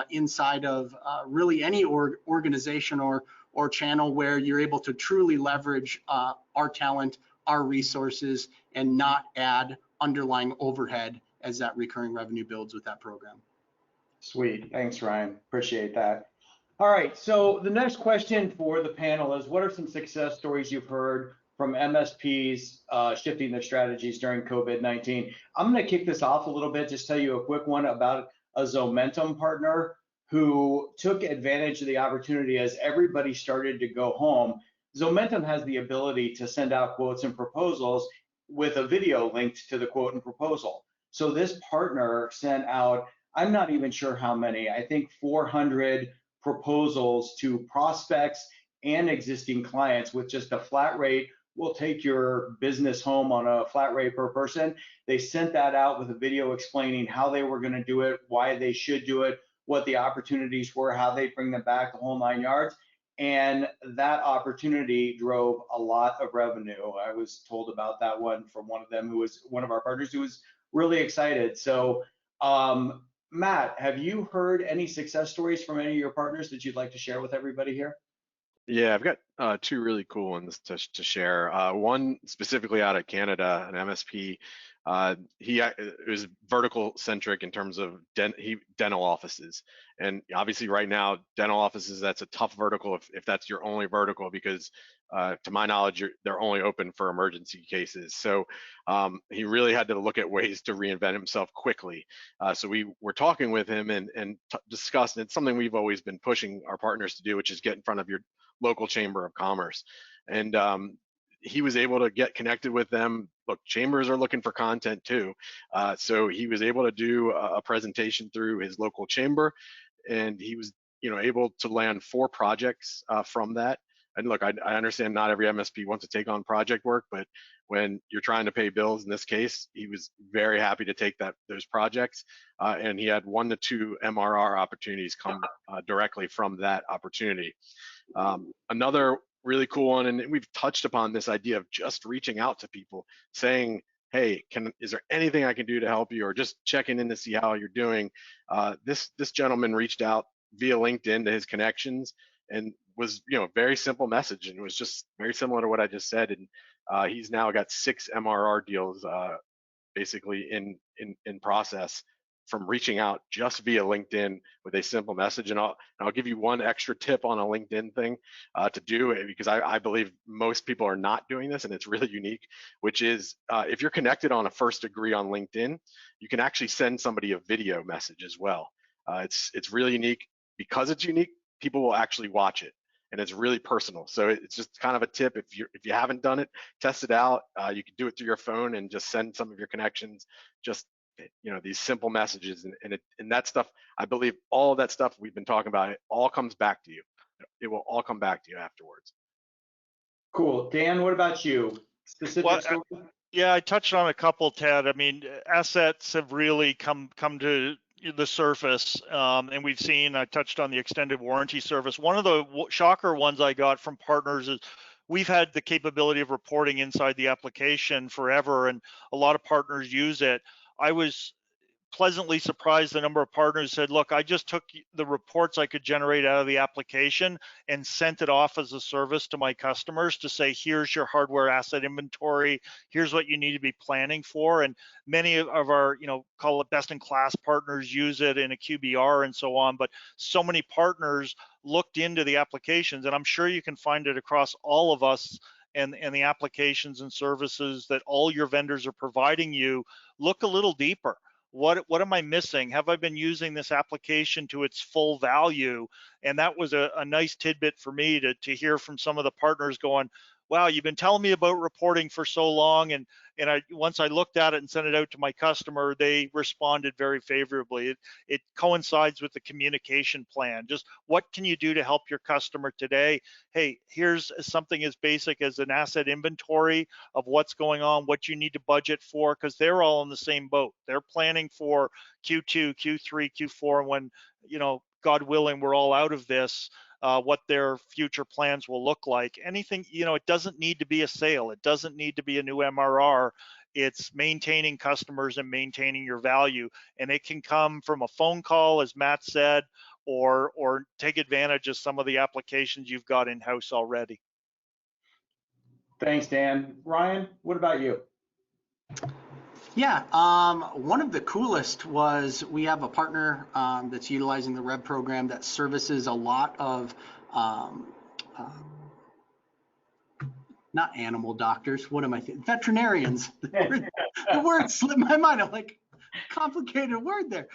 inside of really any organization or channel where you're able to truly leverage our talent, our resources, and not add underlying overhead as that recurring revenue builds with that program. Sweet, thanks Ryan, appreciate that. All right, so the next question for the panel is, what are some success stories you've heard from MSPs shifting their strategies during COVID-19? I'm gonna kick this off a little bit, just tell you a quick one about a Zomentum partner who took advantage of the opportunity as everybody started to go home. Zomentum has the ability to send out quotes and proposals with a video linked to the quote and proposal. So this partner sent out, I'm not even sure how many, I think 400 proposals to prospects and existing clients with just a flat rate. We'll take your business home on a flat rate per person. They sent that out with a video explaining how they were going to do it, why they should do it, what the opportunities were, how they bring them back, the whole 9 yards. And that opportunity drove a lot of revenue. I was told about that one from one of them who was one of our partners who was really excited. So Matt, have you heard any success stories from any of your partners that you'd like to share with everybody here? Yeah, I've got two really cool ones to share. One specifically out of Canada, an MSP It was vertical centric in terms of dental offices, and obviously right now dental offices, that's a tough vertical if that's your only vertical, because to my knowledge they're only open for emergency cases. So he really had to look at ways to reinvent himself quickly. So we were talking with him and discussed, and it's something we've always been pushing our partners to do, which is get in front of your local chamber of commerce. And he was able to get connected with them. Look, chambers are looking for content too. So he was able to do a presentation through his local chamber, and he was, able to land 4 projects from that. And look, I understand not every MSP wants to take on project work, but when you're trying to pay bills, in this case, he was very happy to take those projects. And he had 1 to 2 MRR opportunities come directly from that opportunity. Another really cool one, and we've touched upon this idea of just reaching out to people, saying, hey, is there anything I can do to help you, or just checking in to see how you're doing. This gentleman reached out via LinkedIn to his connections, and was, very simple message, and it was just very similar to what I just said. And he's now got 6 MRR deals basically in process from reaching out just via LinkedIn with a simple message. And I'll give you one extra tip on a LinkedIn thing to do, because I believe most people are not doing this, and it's really unique, which is if you're connected on a first degree on LinkedIn, you can actually send somebody a video message as well. It's really unique. Because it's unique, people will actually watch it, and it's really personal. So it's just kind of a tip. If you haven't done it, test it out. You can do it through your phone and just send some of your connections just these simple messages, and that stuff, I believe all of that stuff we've been talking about, it all comes back to you. It will all come back to you afterwards. Cool. Dan, what about you? Specific story? Yeah, I touched on a couple, Ted. I mean, assets have really come to the surface, and we've seen, I touched on the extended warranty service. One of the shocker ones I got from partners is we've had the capability of reporting inside the application forever, and a lot of partners use it. I was pleasantly surprised the number of partners said, look, I just took the reports I could generate out of the application and sent it off as a service to my customers to say, here's your hardware asset inventory, here's what you need to be planning for. And many of our, call it best in class partners use it in a QBR and so on, but so many partners looked into the applications, and I'm sure you can find it across all of us and the applications and services that all your vendors are providing you. Look a little deeper. What am I missing? Have I been using this application to its full value? And that was a nice tidbit for me to hear from some of the partners going, wow, you've been telling me about reporting for so long, and once I looked at it and sent it out to my customer, they responded very favorably. It coincides with the communication plan. Just what can you do to help your customer today? Hey, here's something as basic as an asset inventory of what's going on, what you need to budget for, because they're all in the same boat. They're planning for Q2, Q3, Q4, when, God willing, we're all out of this. What their future plans will look like. Anything, it doesn't need to be a sale. It doesn't need to be a new MRR. It's maintaining customers and maintaining your value. And it can come from a phone call, as Matt said, or take advantage of some of the applications you've got in-house already. Thanks, Dan. Ryan, what about you? Yeah, one of the coolest was we have a partner that's utilizing the REV program that services a lot of not animal doctors. What am I thinking? Veterinarians. The word slipped my mind. I'm like, complicated word there.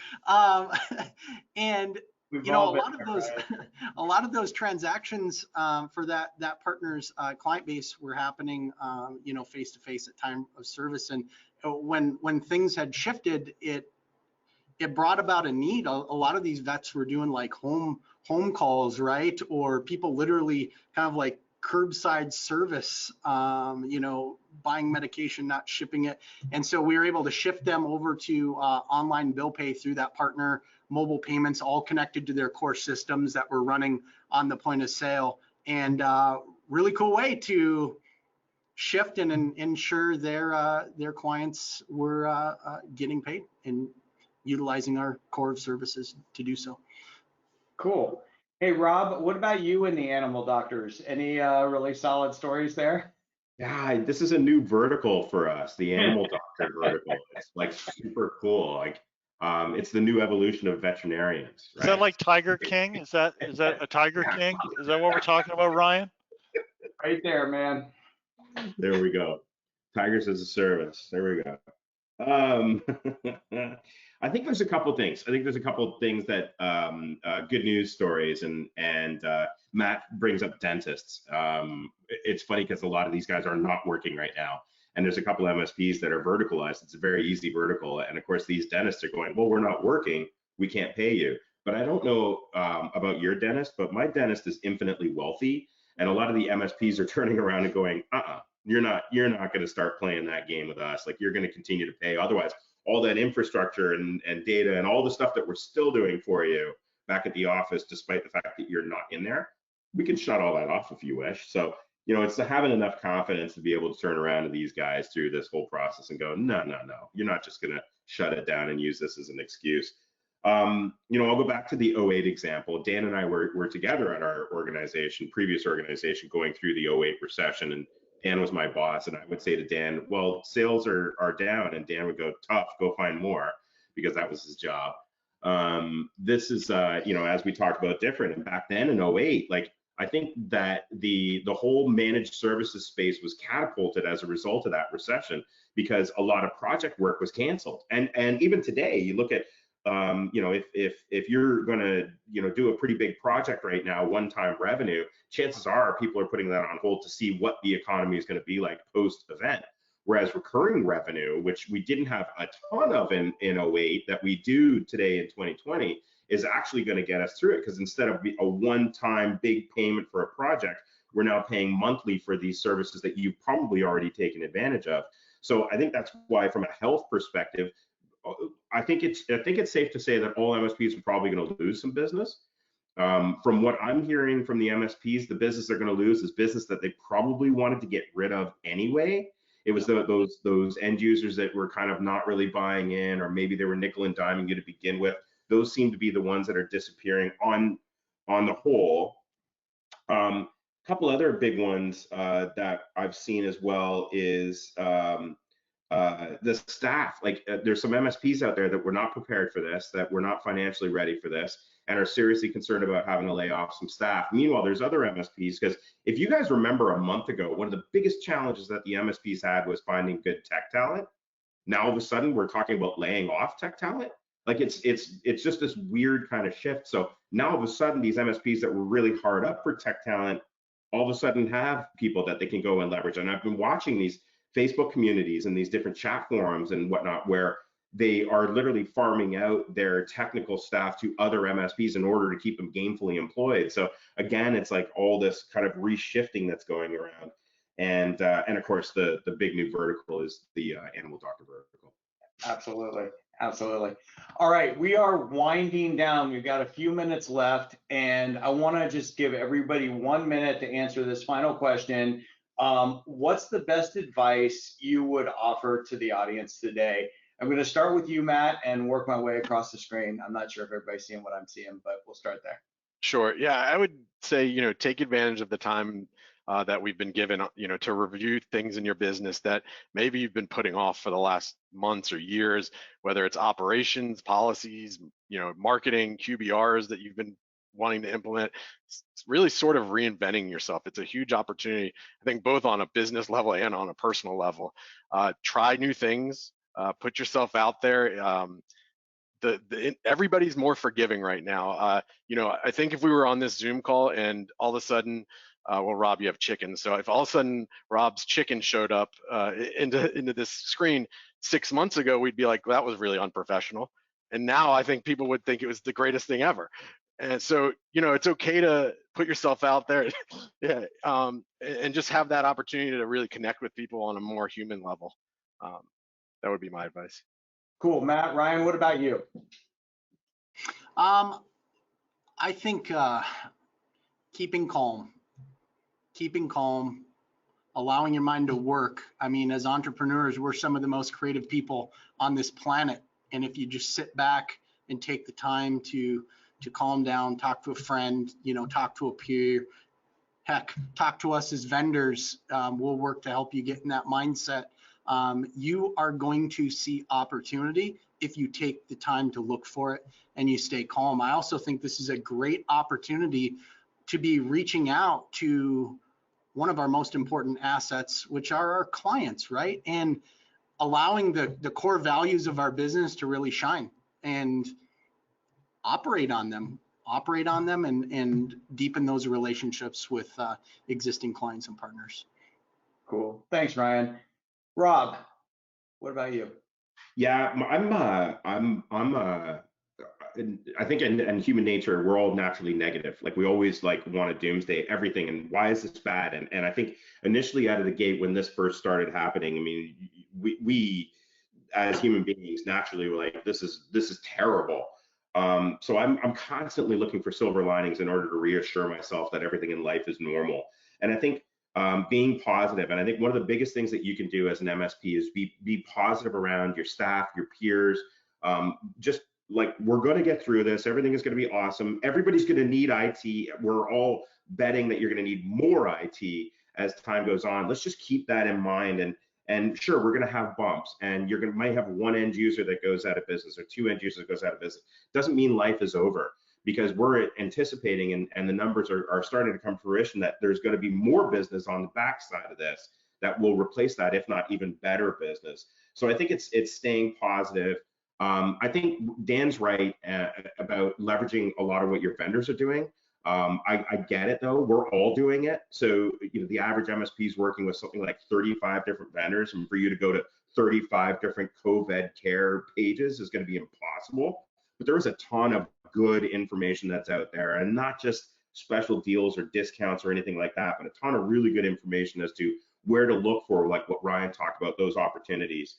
And a lot of those transactions for that partner's client base were happening, face to face at time of service. And when things had shifted, it brought about a need. A lot of these vets were doing like home calls, right? Or people literally kind of like curbside service, buying medication, not shipping it. And so we were able to shift them over to online bill pay through that partner, mobile payments, all connected to their core systems that were running on the point of sale. And really cool way to shift and ensure their clients were getting paid and utilizing our core of services to do so. Cool. Hey, Rob, what about you and the animal doctors? Any really solid stories there? Yeah, this is a new vertical for us, the animal doctors. structured vertical. It's like super cool. Like it's the new evolution of veterinarians, right? Is that like Tiger King? Is that a Tiger King? Is that what we're talking about, Ryan? Right there, man. There we go. Tigers as a service. There we go. I think there's a couple things. I think there's a couple things that good news stories, and Matt brings up dentists. It's funny because a lot of these guys are not working right now, and there's a couple MSPs that are verticalized. It's a very easy vertical, and of course these dentists are going, well, we're not working, we can't pay you. But I don't know about your dentist, but my dentist is infinitely wealthy, and a lot of the MSPs are turning around and going, you're not going to start playing that game with us. Like, you're going to continue to pay. Otherwise, all that infrastructure and data and all the stuff that we're still doing for you back at the office, despite the fact that you're not in there, we can shut all that off if you wish. So, it's having enough confidence to be able to turn around to these guys through this whole process and go, no, you're not just going to shut it down and use this as an excuse. I'll go back to the 08 example. Dan and I were together at our previous organization, going through the 08 recession, and Dan was my boss, and I would say to Dan, well, sales are down, and Dan would go, tough, go find more, because that was his job. This is, as we talked about, different. And back then in 08, like, I think that the whole managed services space was catapulted as a result of that recession, because a lot of project work was canceled. And even today, you look at, if you're going to, do a pretty big project right now, one-time revenue, chances are people are putting that on hold to see what the economy is going to be like post-event. Whereas recurring revenue, which we didn't have a ton of in 08, that we do today in 2020, is actually going to get us through it, because instead of a one-time big payment for a project, we're now paying monthly for these services that you've probably already taken advantage of. So I think that's why, from a health perspective, I think it's safe to say that all MSPs are probably going to lose some business. From what I'm hearing from the MSPs, the business they're going to lose is business that they probably wanted to get rid of anyway. It was those end users that were kind of not really buying in, or maybe they were nickel and diming you to begin with. Those seem to be the ones that are disappearing on the whole. Couple other big ones that I've seen as well is the staff. Like, there's some MSPs out there that were not prepared for this, that were not financially ready for this, and are seriously concerned about having to lay off some staff. Meanwhile, there's other MSPs, because if you guys remember a month ago, one of the biggest challenges that the MSPs had was finding good tech talent. Now all of a sudden we're talking about laying off tech talent. Like, it's just this weird kind of shift. So now all of a sudden, these MSPs that were really hard up for tech talent all of a sudden have people that they can go and leverage. And I've been watching these Facebook communities and these different chat forums and whatnot, where they are literally farming out their technical staff to other MSPs in order to keep them gainfully employed. So again, it's like all this kind of reshifting that's going around. And of course, the big new vertical is the animal doctor vertical. Absolutely. All right, we are winding down. We've got a few minutes left, and I want to just give everybody 1 minute to answer this final question. What's the best advice you would offer to the audience today? I'm going to start with you, Matt, and work my way across the screen. I'm not sure if everybody's seeing what I'm seeing, but we'll start there. Sure. Yeah, I would say, take advantage of the time that we've been given, to review things in your business that maybe you've been putting off for the last months or years, whether it's operations, policies, marketing, QBRs that you've been wanting to implement. It's really sort of reinventing yourself. It's a huge opportunity, I think, both on a business level and on a personal level. Try new things, put yourself out there. Everybody's more forgiving right now. I think if we were on this Zoom call and all of a sudden, well, Rob, you have chickens. So if all of a sudden Rob's chicken showed up into this screen 6 months ago, we'd be like, that was really unprofessional. And now I think people would think it was the greatest thing ever. And so, it's okay to put yourself out there, yeah, and just have that opportunity to really connect with people on a more human level. That would be my advice. Cool. Matt, Ryan, what about you? I think keeping calm, allowing your mind to work. I mean, as entrepreneurs, we're some of the most creative people on this planet. And if you just sit back and take the time to calm down, talk to a friend, talk to a peer, heck, talk to us as vendors. We'll work to help you get in that mindset You are going to see opportunity if you take the time to look for it and you stay calm. I also think this is a great opportunity to be reaching out to one of our most important assets, which are our clients, right? And allowing the core values of our business to really shine and operate on them and deepen those relationships with existing clients and partners. Cool. Thanks, Ryan. Rob, what about you? Yeah, I think in human nature, we're all naturally negative. Like we always like want to doomsday everything and why is this bad? And I think initially out of the gate when this first started happening, I mean, we as human beings naturally were like, this is terrible. So I'm constantly looking for silver linings in order to reassure myself that everything in life is normal. And I think being positive, and I think one of the biggest things that you can do as an MSP is be positive around your staff, your peers, just like we're going to get through this. Everything is going to be awesome. Everybody's going to need IT. We're all betting that you're going to need more IT as time goes on. Let's just keep that in mind. And sure, we're going to have bumps, and might have one end user that goes out of business or two end users that goes out of business. Doesn't mean life is over, because we're anticipating and the numbers are starting to come to fruition that there's going to be more business on the backside of this that will replace that, if not even better business. So I think it's staying positive. I think Dan's right about leveraging a lot of what your vendors are doing. I get it though, we're all doing it. So, the average MSP is working with something like 35 different vendors, and for you to go to 35 different COVID care pages is going to be impossible. But there is a ton of good information that's out there, and not just special deals or discounts or anything like that, but a ton of really good information as to where to look for, like what Ryan talked about, those opportunities.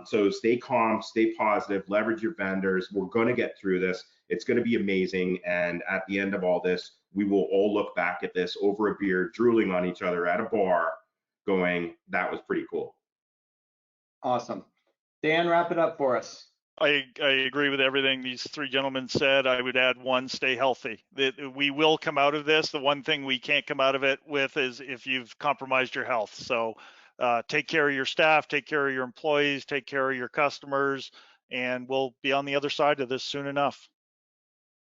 So stay calm, stay positive, leverage your vendors. We're going to get through this. It's going to be amazing. And at the end of all this, we will all look back at this over a beer, drooling on each other at a bar, going, that was pretty cool. Awesome. Dan, wrap it up for us. I agree with everything these three gentlemen said. I would add one, stay healthy. We will come out of this. The one thing we can't come out of it with is if you've compromised your health. So take care of your staff, take care of your employees, take care of your customers, and we'll be on the other side of this soon enough.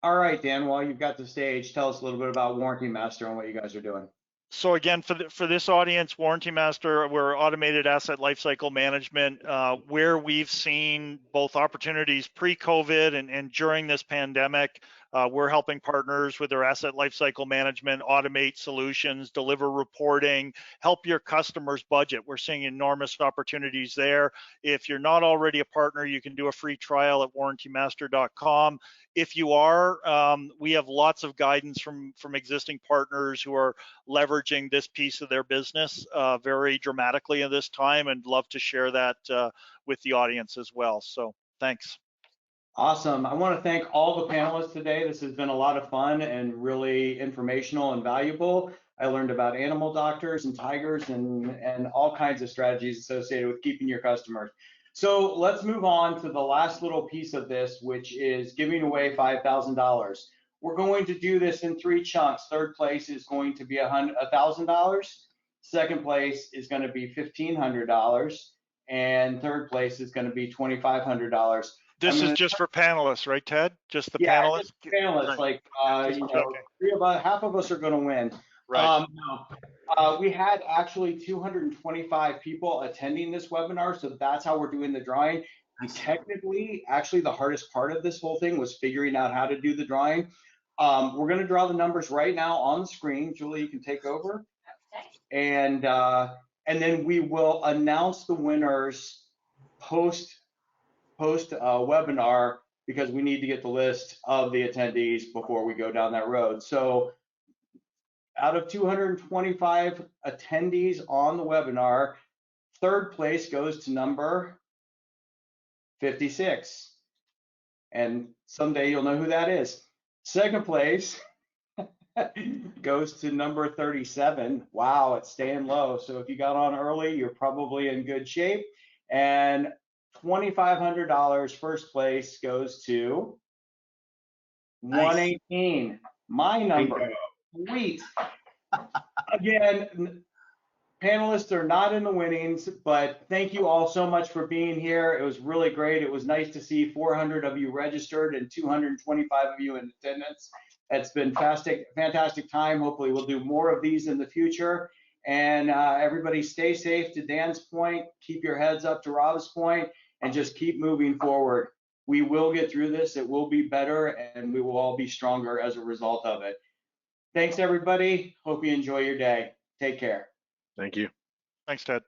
All right, Dan, while you've got the stage, tell us a little bit about Warranty Master and what you guys are doing. So again, for this audience, Warranty Master, we're automated asset lifecycle management, where we've seen both opportunities pre-COVID and during this pandemic. We're helping partners with their asset lifecycle management, automate solutions, deliver reporting, help your customers budget. We're seeing enormous opportunities there. If you're not already a partner, you can do a free trial at warrantymaster.com. If you are, we have lots of guidance from existing partners who are leveraging this piece of their business very dramatically in this time, and love to share that with the audience as well. So thanks. Awesome. I want to thank all the panelists today. This has been a lot of fun and really informational and valuable. I learned about animal doctors and tigers and all kinds of strategies associated with keeping your customers. So let's move on to the last little piece of this, which is giving away $5,000. We're going to do this in 3 chunks. Third place is going to be $1,000. Second place is going to be $1,500. And third place is going to be $2,500. This is just for panelists, right, Ted? Just the panelists? Just panelists. Right. Like, half of us are going to win. Right. We had actually 225 people attending this webinar, so that's how we're doing the drawing. Technically, actually, the hardest part of this whole thing was figuring out how to do the drawing. We're going to draw the numbers right now on the screen. Julie, you can take over. And then we will announce the winners post webinar, because we need to get the list of the attendees before we go down that road. So out of 225 attendees on the webinar, third place goes to number 56. And someday you'll know who that is. Second place goes to number 37. Wow, it's staying low. So if you got on early, you're probably in good shape. And $2,500 first place goes to 118. My number. Sweet. Again, panelists are not in the winnings, but thank you all so much for being here. It was really great. It was nice to see 400 of you registered and 225 of you in attendance. It's been fantastic time. Hopefully we'll do more of these in the future. And everybody stay safe, to Dan's point, keep your heads up, to Rob's point, and just keep moving forward. We will get through this. It will be better, and we will all be stronger as a result of it. Thanks, everybody. Hope you enjoy your day. Take care. Thank you. Thanks, Ted.